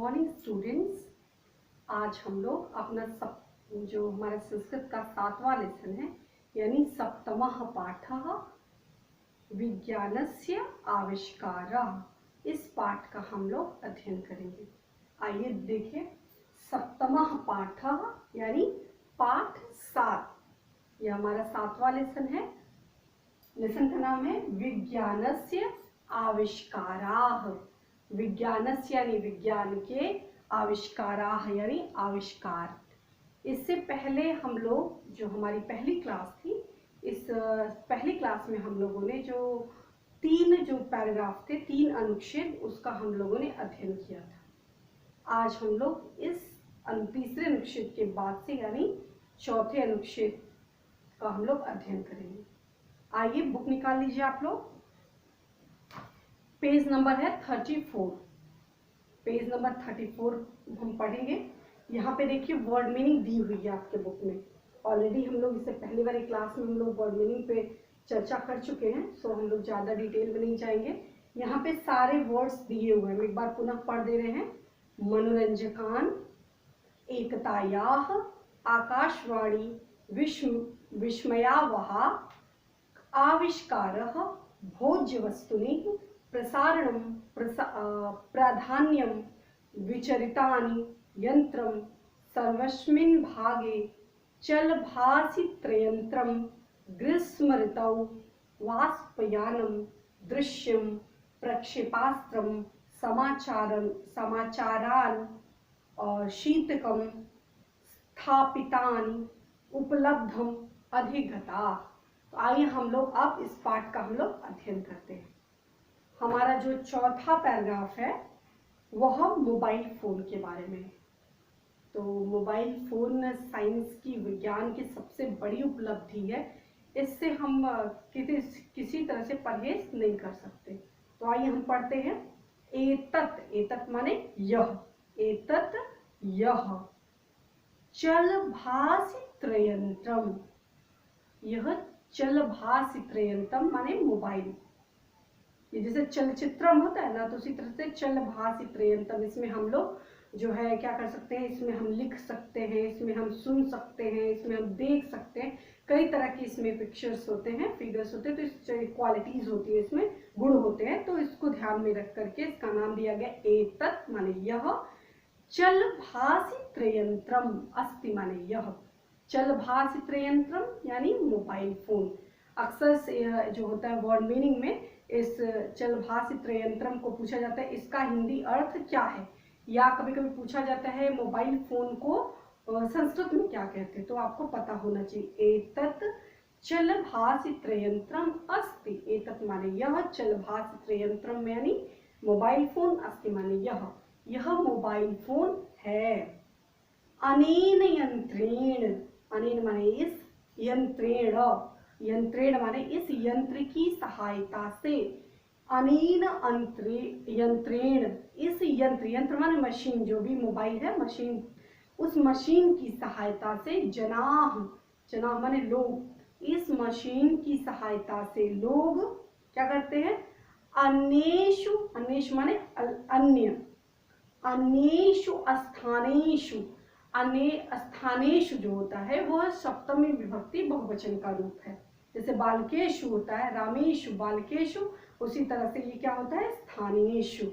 Morning students. आज हम लोग अपना जो हमारा संस्कृत का 7वां लेसन है यानी सप्तमः पाठः विज्ञानस्य आविष्कारः, इस पाठ का हम लोग अध्ययन करेंगे। आइए देखिए, सप्तमः पाठः यानी पाठ 7, यह हमारा 7वां लेसन है। लेसन का नाम है विज्ञानस्य आविष्काराः। विज्ञानस्य यानी विज्ञान के, आविष्काराः यानी आविष्कार। इससे पहले हम लोग जो हमारी पहली क्लास थी, इस पहली क्लास में हम लोगों ने जो 3 पैराग्राफ थे, 3 अनुच्छेद, उसका हम लोगों ने अध्ययन किया था। आज हम लोग इस तीसरे अनुच्छेद के बाद से यानी चौथे अनुच्छेद का हम लोग अध्ययन करेंगे। आइए बुक निकाल लीजिए आप लोग। पेज नंबर है 34। पेज नंबर 34 हम पढ़ेंगे। यहाँ पे देखिए वर्ड मीनिंग दी हुई है आपके बुक में। ऑलरेडी हम लोग इससे पहले वाली क्लास में हम लोग वर्ड मीनिंग पे चर्चा कर चुके हैं, सो हम लोग ज़्यादा डिटेल में नहीं जाएंगे। यहाँ पे सारे वर्ड्स दिए हुए हैं, हम एक बार पुनः पढ़ दे रहे हैं। मनोरंजकान, एकतायाः, आकाशवाणी, विस्मयावह, आविष्कारः, भोज्यवस्तूनि, प्रसारणं, प्राधान्यं, विचरितानि, यन्त्रं, सर्वस्मिन् भागे, चलभासित्रयन्त्रं, ग्रीष्मऋतौ, वाष्पयानं, दृश्यं, प्रक्षेपास्त्रं, समाचारान्, शीतकं, स्थापितानि, उपलब्धं, अधिगता। तो आइए हम लोग अब इस पाठ का हम लोग अध्ययन करते हैं। हमारा जो चौथा पैराग्राफ है वह मोबाइल फ़ोन के बारे में है। तो मोबाइल फ़ोन साइंस की, विज्ञान की सबसे बड़ी उपलब्धि है। इससे हम किसी तरह से परहेज नहीं कर सकते। तो आइए हम पढ़ते हैं। एतत् माने यह, एतत् यह, चलभासित्रयंत्रम, यह चलभासित्रयंत्रम माने मोबाइल। ये जैसे चलचित्रम होता है ना, तो उसी तरह से चलभासित्रयंत्रम, इसमें हम लोग जो है क्या कर सकते हैं, इसमें हम लिख सकते हैं, इसमें हम सुन सकते हैं, इसमें हम देख सकते हैं। कई तरह की इसमें पिक्चर्स होते हैं, फिगर्स होते हैं, तो इस क्वालिटीज होती है, इसमें गुण होते हैं। तो इसको ध्यान में रख करके इसका नाम दिया गया एतत् माने यह, चलभासित्रयंत्रम अस्ति माने यह। चलभासित्रयंत्रम यानी मोबाइल फोन। अक्सर जो होता है वर्ड मीनिंग में, इस चलभासित्रयंत्रम को पूछा जाता है इसका हिंदी अर्थ क्या है, या कभी कभी पूछा जाता है मोबाइल फोन को संस्कृत में क्या कहते हैं, तो आपको पता होना चाहिए। एतत् चलभासित्रयंत्रम अस्ति, एतत् माने यह, चलभासित्रयंत्रम यानी मोबाइल फोन, अस्ति माने यह मोबाइल फोन है। अनेन यंत्रेण, अनेन माने इस, यंत्रेण, यंत्रेण माने इस यंत्र की सहायता से, अनेन यंत्रेण, इस यंत्र, यंत्र माने मशीन, जो भी मोबाइल है मशीन, उस मशीन की सहायता से, जनाः, जनाः माने लोग, इस मशीन की सहायता से लोग क्या करते हैं, अन्येषु, अन्येषु माने अन्य, अन्येषु स्थानेषु, अन्य स्थानेषु जो होता है वह सप्तमी विभक्ति बहुवचन का रूप है। जैसे बालकेषु होता है, रामेषु, बालकेषु, उसी तरह से ये क्या होता है, स्थानेषु।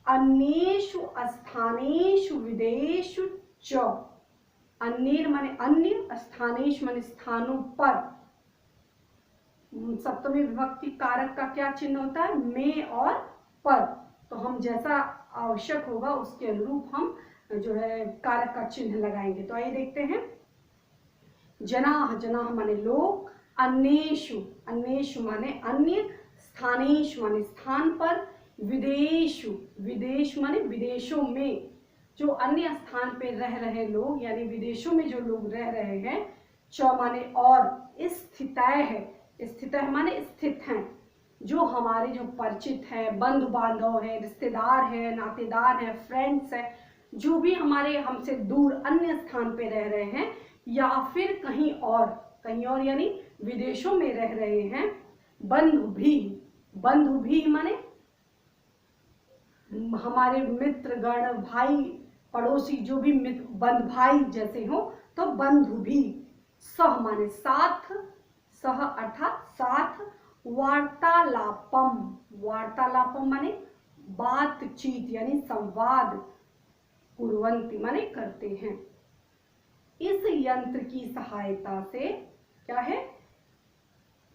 अन्येषु स्थानेषु विदेषु च, अन्य माने अन्य, स्थानेषु माने स्थानों पर। सप्तमी विभक्ति कारक का क्या चिन्ह होता है, में और पर। तो हम जैसा आवश्यक होगा उसके अनुरूप हम जो है कारक का चिन्ह लगाएंगे। तो आइए देखते हैं। जनाः, जनाः माने लोग, अन्येषु, अन्येषु माने अन्य, स्थानेषु माने स्थान पर, विदेषु, विदेश माने विदेशों में, जो अन्य स्थान पे रह रहे लोग, यानी विदेशों में जो लोग रह रहे हैं। च माने और, स्थितय है, स्थितय माने स्थित हैं, जो हमारे जो परिचित है, बंधु बांधव है, रिश्तेदार है, नातेदार है, फ्रेंड्स है, जो भी हमारे हमसे दूर अन्य स्थान पे रह रहे हैं, या फिर कहीं और यानी विदेशों में रह रहे हैं। बंधु भी, बंधु भी माने हमारे मित्र गण, भाई पड़ोसी, जो भी बंध भाई जैसे हो, तो बंधु भी। सह माने साथ, सह अर्थात साथ। वार्तालापम, वार्तालापम माने बातचीत यानी संवाद। कुर्वन्ति माने करते हैं। इस यंत्र की सहायता से, क्या है,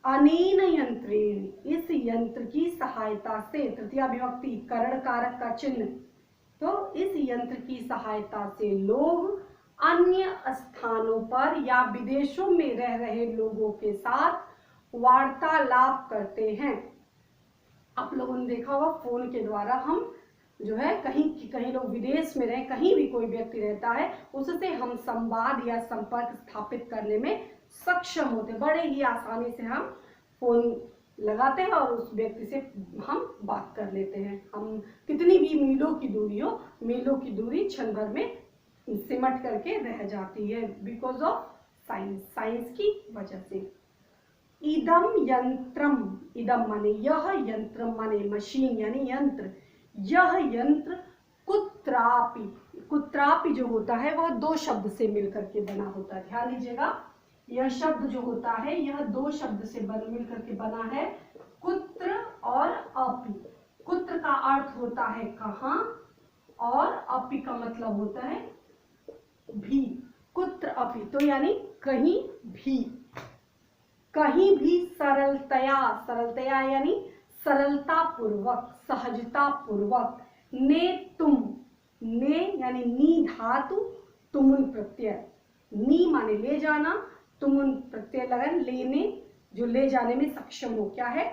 अनेन यंत्रेण, इस यंत्र की सहायता से, तृतीया विभक्ति करण कारक का चिन्ह, तो इस यंत्र की सहायता से लोग अन्य स्थानों पर या विदेशों में रह रहे लोगों के साथ वार्तालाप करते हैं। आप लोगों ने देखा होगा फोन के द्वारा हम जो है कहीं लोग विदेश में रहे, कहीं भी कोई व्यक्ति रहता है, उससे हम संवाद या संपर्क स्थापित करने में सक्षम होते, बड़े ही आसानी से हम फोन लगाते हैं और उस व्यक्ति से हम बात कर लेते हैं। हम कितनी भी मीलों की दूरी हो, मीलों की दूरी क्षण भर में सिमट करके रह जाती है, बिकॉज ऑफ साइंस, साइंस की वजह से। इदम यंत्रम, इदम माने यह, यंत्रम माने मशीन यानी यंत्र। यह यंत्र कुत्रापि, कुत्रापि जो होता है वह दो शब्द से मिलकर के बना होता है। ध्यान दीजिएगा, यह शब्द जो होता है यह दो शब्द से मिलकर के बना है, कुत्र और अपि। कुत्र का अर्थ होता है कहाँ, और अपि का मतलब होता है भी। कुत्र अपि तो यानी कहीं भी, कहीं भी सरलतया, सरलतया यानी सरलता पूर्वक, सहजता पूर्वक। ने तुम, ने यानी नी धातु, तुमुन प्रत्यय, नी माने ले जाना, तुमुन प्रत्यय लगन, लेने, जो ले जाने में सक्षम हो, क्या है,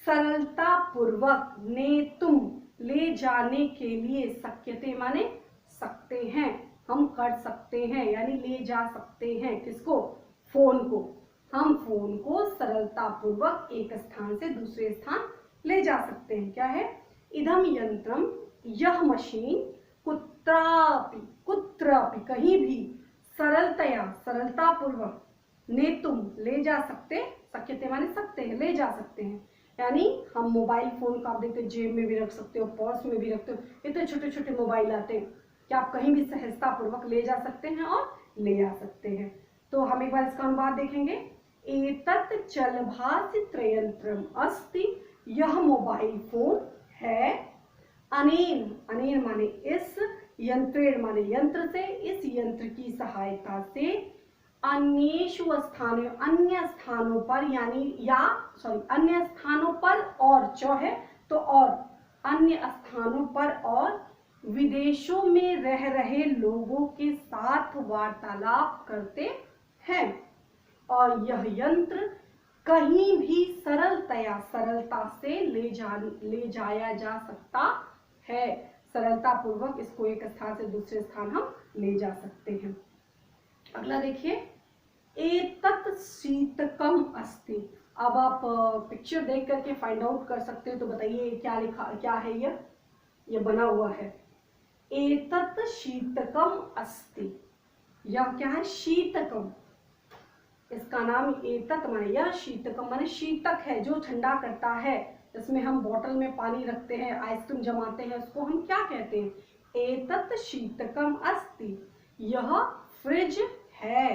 सरलता पूर्वक। ने तुम, ले जाने के लिए, शक्यते माने सकते हैं, हम कर सकते हैं यानी ले जा सकते हैं, किसको, फोन को। हम फोन को सरलता पूर्वक एक स्थान से दूसरे स्थान ले जा सकते हैं। क्या है, इदम यंत्रम, यह मशीन, कुत्रापि, कुत्रापि कहीं भी, सरलतया सरलता पूर्वक, नेतुम ले जा सकते, शक्यते माने सकते हैं, ले जा सकते हैं। यानी हम मोबाइल फोन का आप देखते जेब में भी रख सकते हो, पर्स में भी रखते हो, इतने छोटे छोटे मोबाइल आते हैं कि आप कहीं भी सहजता पूर्वक ले जा सकते हैं और ले आ सकते हैं। तो हम एक बार इसका अनुवाद देखेंगे। एतत् चलभासित यंत्रम अस्ति, यह मोबाइल फोन है। अनेन, अनेन माने इस, यंत्रेण माने यंत्र से, इस यंत्र की सहायता से अन्येषु स्थानों, अन्य स्थानों पर यानी अन्य स्थानों पर, और च है तो और, अन्य स्थानों पर और विदेशों में रह रहे लोगों के साथ वार्तालाप करते हैं। और यह यंत्र कहीं भी सरलतया, सरलता से ले जाया जा सकता है। सरलता पूर्वक इसको एक स्थान से दूसरे स्थान हम ले जा सकते हैं। अगला देखिए, एतत् शीतकम अस्ति। अब आप पिक्चर देख करके फाइंड आउट कर सकते हो, तो बताइए क्या लिखा, क्या है यह बना हुआ है। एतत् शीतकम अस्ति, यह क्या है, शीतकम, इसका नाम एतत् माने यह, शीतकम माने शीतक है, जो ठंडा करता है। इसमें हम बोतल में पानी रखते हैं, आइसक्रीम जमाते हैं, उसको हम क्या कहते हैं, एतत् शीतकम अस्ति, यह फ्रिज है।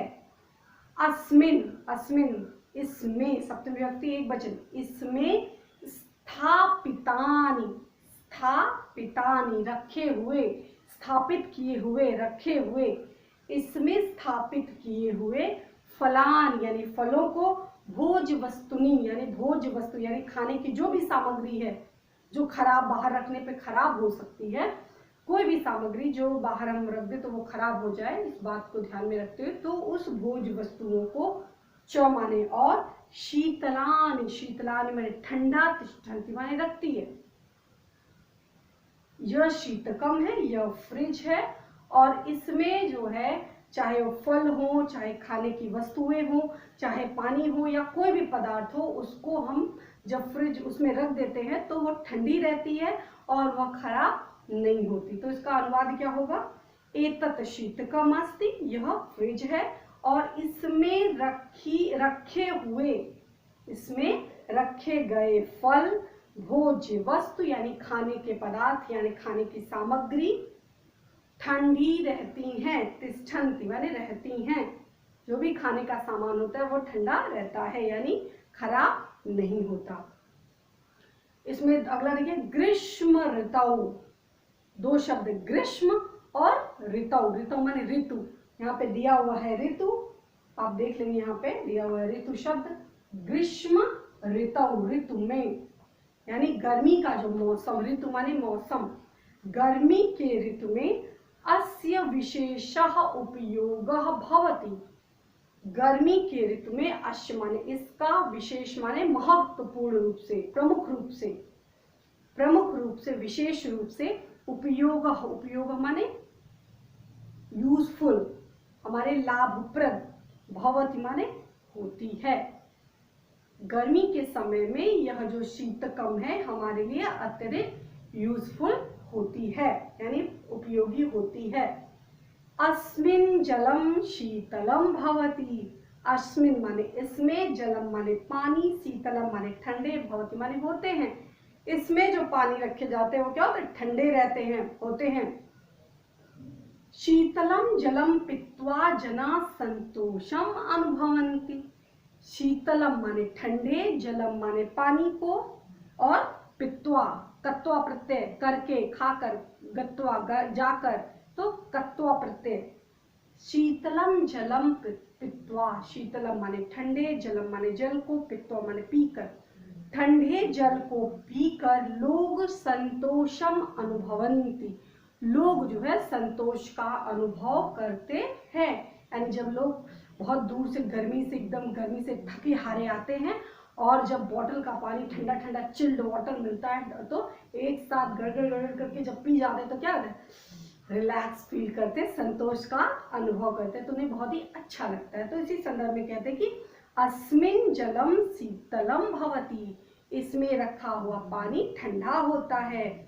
अस्मिन, अस्मिन इसमें, सप्तमी विभक्ति एक वचन, इसमें स्थापितानि, स्थापितानि रखे हुए, स्थापित किए हुए, रखे हुए, इसमें स्थापित किए हुए फलान यानी फलों को, भोज वस्तुनि यानी भोज वस्तु यानी खाने की जो भी सामग्री है, जो खराब बाहर रखने पे खराब हो सकती है, कोई भी सामग्री जो बाहर हम रख दे तो वो खराब हो जाए, इस बात को ध्यान में रखते हुए, तो उस भोज वस्तुओं को च माने और, शीतलानि, शीतलानि माने ठंडा, तिष्ठन्ति माने रखती है। यह शीतकम है, यह फ्रिज है, और इसमें जो है चाहे वो फल हो, चाहे खाने की वस्तुएं हो, चाहे पानी हो या कोई भी पदार्थ हो, उसको हम जब फ्रिज उसमें रख देते हैं तो वो ठंडी रहती है और वह खराब नहीं होती। तो इसका अनुवाद क्या होगा, एतत् शीतकम अस्ति, यह फ्रिज है और इसमें रखे हुए, इसमें रखे गए फल, भोज्य वस्तु यानी खाने के पदार्थ यानी खाने की सामग्री ठंडी रहती हैं, तिष्ठन्ति माने रहती हैं। जो भी खाने का सामान होता है वो ठंडा रहता है यानी खराब नहीं होता। इसमें अगला देखिए ग्रीष्म ऋतौ, दो शब्द ग्रीष्म और ऋतौ। ऋतौ माने ऋतु, यहाँ पे दिया हुआ है ऋतु, आप देख लेंगे यहाँ पे दिया हुआ है ऋतु शब्द। ग्रीष्म ऋतौ ऋतु में यानी गर्मी का जो मौसम, ऋतु माने मौसम, गर्मी के ऋतु में अस्य विशेषः उपयोगः भवति। गर्मी के ऋतु में अश्य माने इसका, विशेष माने महत्वपूर्ण रूप से, प्रमुख रूप से विशेष रूप से उपयोग, उपयोग माने यूजफुल, हमारे लाभप्रद, भवति माने होती है। गर्मी के समय में यह जो शीतकम है हमारे लिए अत्यधिक यूजफुल होती है यानी उपयोगी होती है। अस्मिन् जलम शीतलम भवति, अस्मिन् माने इसमें, जलम माने पानी, शीतलम माने ठंडे, भवति माने होते हैं। इसमें जो पानी रखे जाते हैं वो क्या होते हैं, ठंडे रहते हैं, होते हैं। शीतलम जलम पीत्वा जना संतोषम अनुभवन्ति, शीतलम माने ठंडे, जलम माने पानी को, और पीत्वा, कत्वा प्रत्यय करके, खाकर, गत्वा जाकर, तो कत्वा प्रत्यय। शीतलम जलम पीत्वा, शीतलम माने ठंडे, जलम माने जल को, पीत्वा माने पीकर, ठंडे जल को पीकर लोग संतोषम अनुभवन्ति, लोग जो है संतोष का अनुभव करते हैं। यानी जब लोग बहुत दूर से गर्मी से, एकदम गर्मी से थके हारे आते हैं और जब बॉटल का पानी ठंडा ठंडा चिल्ड वाटर मिलता है तो एक साथ गड़गड़ गड़गड़ करके जब पी जाते हैं तो क्या होता है, रिलैक्स फील करते, संतोष का अनुभव करते हैं, तो उन्हें बहुत ही अच्छा लगता है। तो इसी संदर्भ में कहते हैं कि अस्मिन् जलम शीतलम भवति, इसमें रखा हुआ पानी ठंडा होता है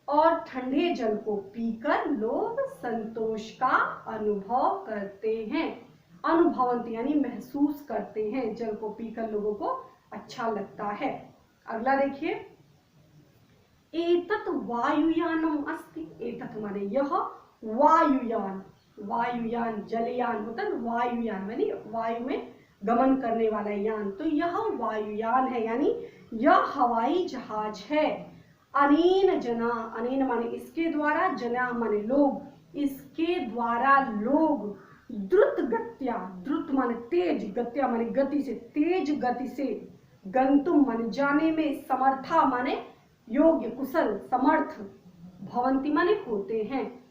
और ठंडे जल को पीकर लोग संतोष का अनुभव करते हैं। अनुभवन्ति यानी महसूस करते हैं, जल को पीकर लोगों को अच्छा लगता है। अगला देखिए, एतत् वायुयानम अस्ति, एतत् माने यह, वायुयान, वायुयान जलयान होता है, वायुयान माने वायु में गमन करने वाला यान, तो यह वायुयान है यानी यह हवाई जहाज है। अनेन जना, अनेन माने इसके द्वारा, जना माने लोग, इसके द्वारा लोग द्रुत गत्या, द्रुत माने तेज, गत्या माने गति से, तेज गति से, गंतुम माने जाने में, समर्था माने योग्य, कुशल, समर्थ, भवंती माने होते हैं।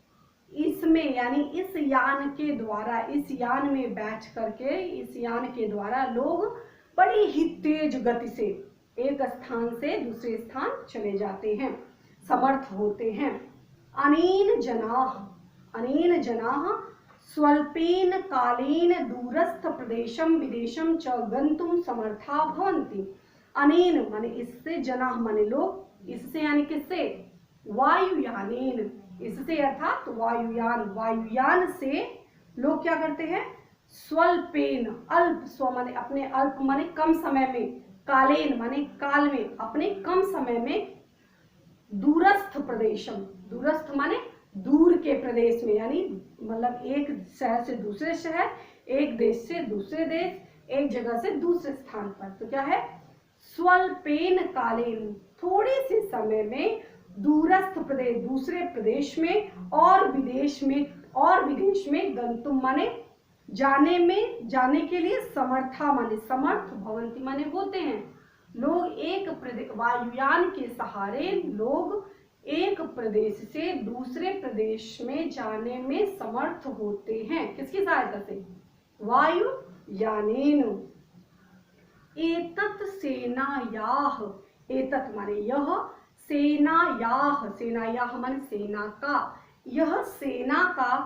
इसमें यानी इस यान के द्वारा, इस यान में बैठ करके, इस यान के द्वारा लोग बड़ी ही तेज गति से एक स्थान से दूसरे स्थान चले जाते हैं, समर्थ होते हैं। अनेन जनाः, अनेन जनाः स्वल्पेन कालेन दूरस्थ प्रदेशम विदेशम च गंतुम समर्था भवन्ति। अनेन माने इससे, जनाः माने लोग, इससे यानी किससे, वायुयानेन, इससे अर्थात वायुयान, वायुयान से लोग क्या करते हैं, स्वल्पेन, अल्प, स्व माने अपने, अल्प माने कम समय में, कालेन माने काल में, अपने कम समय में, दूरस्थ प्रदेशम, दूरस्थ माने दूर के प्रदेश में, यानी मतलब एक शहर से दूसरे शहर, एक देश से दूसरे देश, एक जगह से दूसरे स्थान पर, तो क्या है, स्वल्पेन कालेन, थोड़े से समय में, दूरस्थ प्रदेश, दूसरे प्रदेश में, और विदेश में, और विदेश में, गंतुम माने जाने में, जाने के लिए, समर्था माने समर्थ, भवंती माने होते हैं। लोग एक वायुयान के सहारे लोग एक प्रदेश से दूसरे प्रदेश में जाने में समर्थ होते हैं, किसकी सहायता से, वायुयानेन। एतत् सेनायाः, एतत् माने यह, सेनायाः, सेनायाः माने सेना का, यह सेना का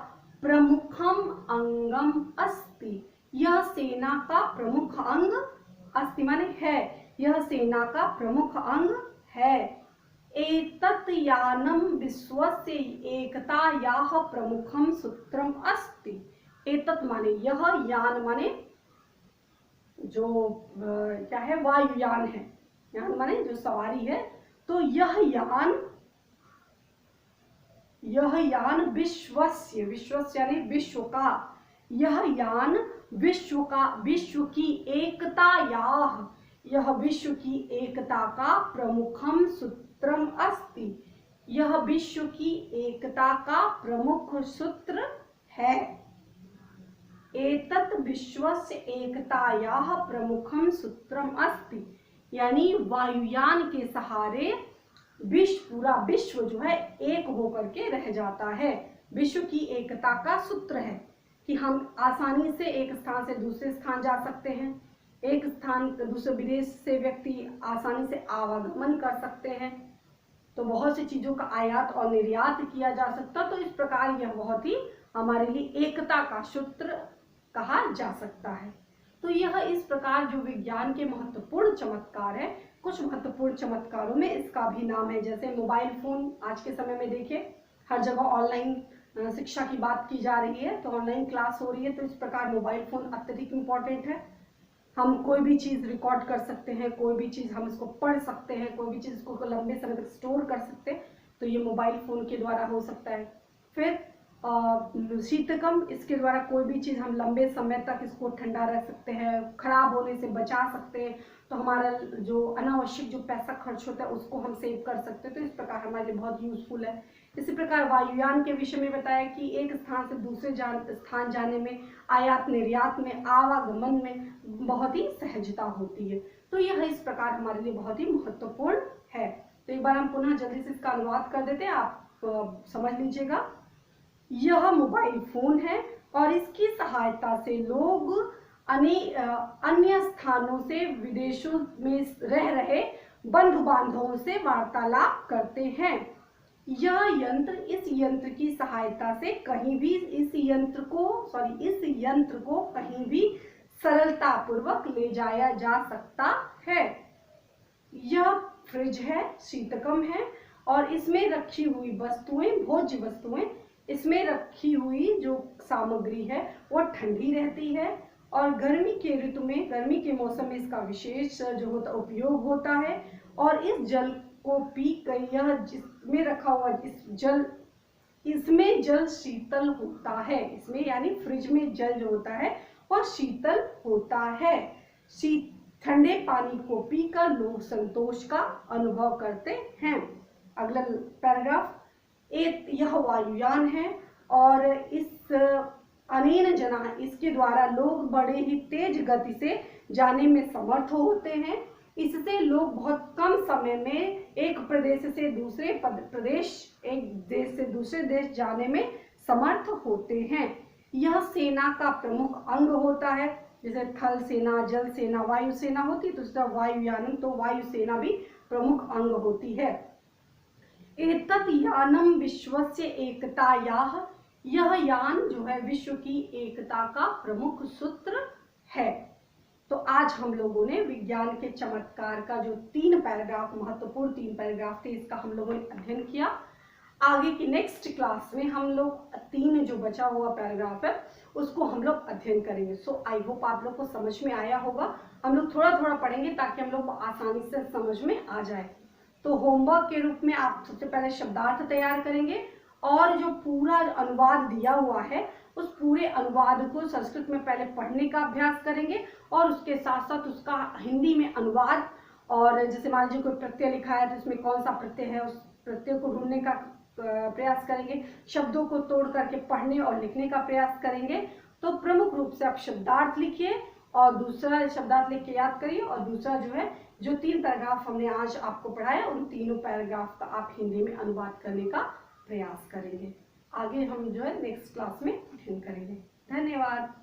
प्रमुखम अंगम अस्ति, यह सेना का प्रमुख अंग, अस्ति माने है, यह सेना का प्रमुख अंग है। एतत् यानम विश्वस्य एकतायाः प्रमुखम सूत्रम अस्ति, एतत् माने यह, यान माने जो क्या है, वायुयान है, यान माने जो सवारी है, तो यह यान विश्वस्य यानी विश्व का, यह यान विश्व की एकता का प्रमुखम सूत्रम अस्ति, यह विश्व की एकता का प्रमुख सूत्र है। एतत् विश्वस्य एकतायाः प्रमुखम सूत्रम अस्ति, यानी वायुयान के सहारे पूरा विश्व जो है एक होकर के रह जाता है। विश्व की एकता का सूत्र है कि हम आसानी से एक स्थान से दूसरे स्थान जा सकते हैं, एक स्थान दूसरे विदेश से व्यक्ति आसानी से आवागमन कर सकते हैं, तो बहुत सी चीजों का आयात और निर्यात किया जा सकता। तो इस प्रकार यह बहुत ही हमारे लिए एकता का सूत्र कहा जा सकता है। तो यह इस प्रकार जो विज्ञान के महत्वपूर्ण चमत्कार है, कुछ महत्वपूर्ण चमत्कारों में इसका भी नाम है। जैसे मोबाइल फोन, आज के समय में देखिए हर जगह ऑनलाइन शिक्षा की बात की जा रही है, तो ऑनलाइन क्लास हो रही है, तो इस प्रकार मोबाइल फोन अत्यधिक इम्पोर्टेंट है। हम कोई भी चीज़ रिकॉर्ड कर सकते हैं, कोई भी चीज़ हम इसको पढ़ सकते हैं, कोई भी चीज़ को लंबे समय तक स्टोर कर सकते हैं, तो ये मोबाइल फ़ोन के द्वारा हो सकता है। फिर शीतकम, इसके द्वारा कोई भी चीज़ हम लंबे समय तक इसको ठंडा रख सकते हैं, खराब होने से बचा सकते हैं, तो हमारा जो अनावश्यक जो पैसा खर्च होता है उसको हम सेव कर सकते हैं। तो इस प्रकार हमारे लिए बहुत यूजफुल है। इसी प्रकार वायुयान के विषय में बताया कि एक स्थान से दूसरे स्थान जाने में, आयात निर्यात में, आवागमन में बहुत ही सहजता होती है। तो यह इस प्रकार हमारे लिए बहुत ही महत्वपूर्ण है। तो एक बार हम पुनः जल्दी से इसका अनुवाद कर देते हैं, आप समझ लीजिएगा। यह मोबाइल फोन है और इसकी सहायता से लोग अन्य स्थानों से, विदेशों में रह रहे बंधु बांधवों से वार्तालाप करते हैं। यह यंत्र, इस यंत्र की सहायता से कहीं भी इस यंत्र को कहीं भी सरलता पूर्वक ले जाया जा सकता है। यह फ्रिज है, शीतकम है, और इसमें रखी हुई वस्तुएं, भोज्य वस्तुएं, इसमें रखी हुई जो सामग्री है वो ठंडी रहती है, और गर्मी के ऋतु में, गर्मी के मौसम में इसका विशेष जो होता उपयोग होता है। और इस जल को पी कर, यह जिसमें रखा हुआ इसमें जल शीतल होता है। इसमें यानी फ्रिज में जल जो होता है वो शीतल होता है। ठंडे पानी को पीकर लोग संतोष का अनुभव करते हैं। अगला पैराग्राफ, यह वायुयान है और इस अनेन जना, इसके द्वारा लोग बड़े ही तेज गति से जाने में समर्थ होते हैं। इससे लोग बहुत कम समय में एक प्रदेश से दूसरे प्रदेश, एक देश से दूसरे देश जाने में समर्थ होते हैं। यह सेना का प्रमुख अंग होता है। जैसे थल सेना, जल सेना, वायु सेना होती है, तो उसका वायुयान, तो वायु सेना भी प्रमुख अंग होती है। एतत् यानम विश्वस्य एकतायाः, यह यान जो है विश्व की एकता का प्रमुख सूत्र है। तो आज हम लोगों ने विज्ञान के चमत्कार का जो 3 पैराग्राफ, महत्वपूर्ण 3 पैराग्राफ थे, इसका हम लोगों ने अध्ययन किया। आगे की नेक्स्ट क्लास में हम लोग 3 जो बचा हुआ पैराग्राफ है उसको हम लोग अध्ययन करेंगे। सो आई होप आप लोग को समझ में आया होगा। हम लोग थोड़ा थोड़ा पढ़ेंगे ताकि हम लोग आसानी से समझ में आ जाए। तो होमवर्क के रूप में आप सबसे पहले शब्दार्थ तैयार करेंगे और जो पूरा अनुवाद दिया हुआ है उस पूरे अनुवाद को संस्कृत में पहले पढ़ने का अभ्यास करेंगे और उसके साथ साथ उसका हिंदी में अनुवाद, और जैसे मान लीजिए कोई प्रत्यय लिखा है तो उसमें कौन सा प्रत्यय है उस प्रत्यय को ढूंढने का प्रयास करेंगे, शब्दों को तोड़ करके पढ़ने और लिखने का प्रयास करेंगे। तो प्रमुख रूप से आप शब्दार्थ लिखिए और दूसरा शब्दार्थ लिख के याद करिए, और दूसरा जो है जो 3 पैराग्राफ हमने आज आपको पढ़ाया उन तीनों पैराग्राफ का आप हिंदी में अनुवाद करने का प्रयास करेंगे। आगे हम जो है नेक्स्ट क्लास में अध्ययन करेंगे। धन्यवाद।